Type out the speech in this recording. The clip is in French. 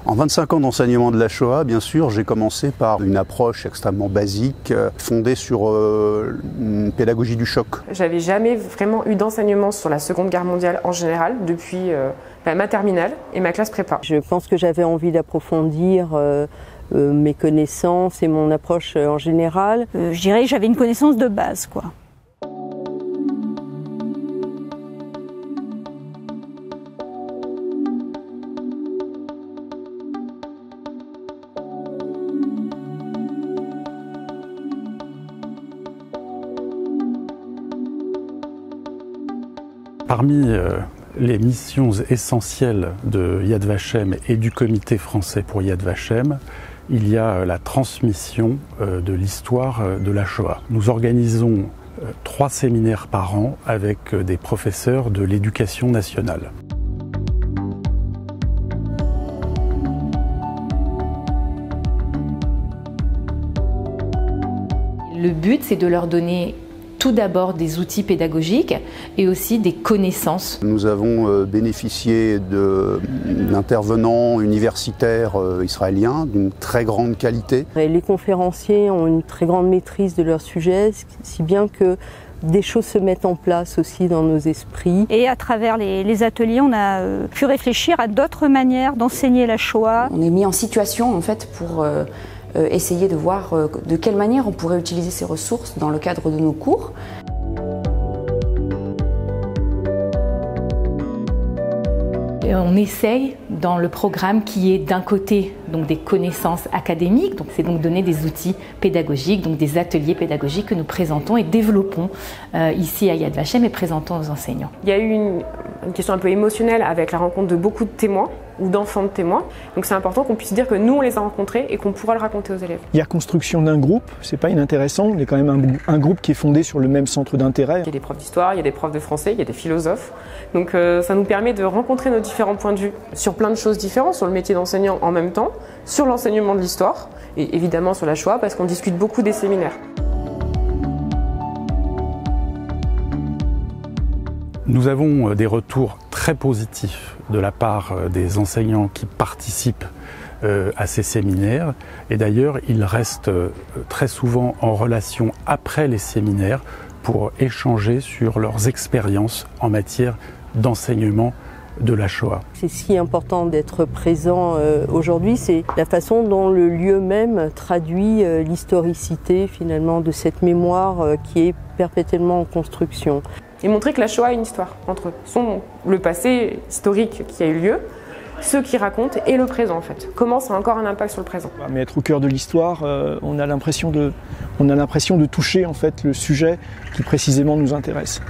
En 25 ans d'enseignement de la Shoah, bien sûr, j'ai commencé par une approche extrêmement basique, fondée sur une pédagogie du choc. J'avais jamais vraiment eu d'enseignement sur la Seconde Guerre mondiale en général depuis ma terminale et ma classe prépa. Je pense que j'avais envie d'approfondir mes connaissances et mon approche en général. Je dirais que j'avais une connaissance de base, quoi. Parmi les missions essentielles de Yad Vashem et du Comité français pour Yad Vashem, il y a la transmission de l'histoire de la Shoah. Nous organisons 3 séminaires par an avec des professeurs de l'éducation nationale. Le but, c'est de leur donner tout d'abord des outils pédagogiques et aussi des connaissances. Nous avons bénéficié d'intervenants universitaires israéliens d'une très grande qualité. Et les conférenciers ont une très grande maîtrise de leur sujet, si bien que des choses se mettent en place aussi dans nos esprits. Et à travers les ateliers, on a pu réfléchir à d'autres manières d'enseigner la Shoah. On est mis en situation en fait pour essayer de voir de quelle manière on pourrait utiliser ces ressources dans le cadre de nos cours. Et on essaye dans le programme qui est d'un côté donc des connaissances académiques, donc c'est donc donner des outils pédagogiques, donc des ateliers pédagogiques que nous présentons et développons ici à Yad Vashem et présentons aux enseignants. Il y a eu une question un peu émotionnelle avec la rencontre de beaucoup de témoins ou d'enfants de témoins. Donc c'est important qu'on puisse dire que nous on les a rencontrés et qu'on pourra le raconter aux élèves. Il y a construction d'un groupe, c'est pas inintéressant, il y a quand même un groupe qui est fondé sur le même centre d'intérêt. Il y a des profs d'histoire, il y a des profs de français, il y a des philosophes. Donc ça nous permet de rencontrer nos différents points de vue sur plein de choses différentes, sur le métier d'enseignant en même temps, sur l'enseignement de l'histoire et évidemment sur la Shoah parce qu'on discute beaucoup des séminaires. Nous avons des retours très positifs de la part des enseignants qui participent à ces séminaires. Et d'ailleurs, ils restent très souvent en relation après les séminaires pour échanger sur leurs expériences en matière d'enseignement de la Shoah. C'est si important d'être présent aujourd'hui, c'est la façon dont le lieu même traduit l'historicité finalement de cette mémoire qui est perpétuellement en construction. Et montrer que la Shoah a une histoire entre le passé historique qui a eu lieu, ceux qui racontent et le présent en fait. Comment ça a encore un impact sur le présent. Mais être au cœur de l'histoire, on a l'impression de toucher en fait le sujet qui précisément nous intéresse.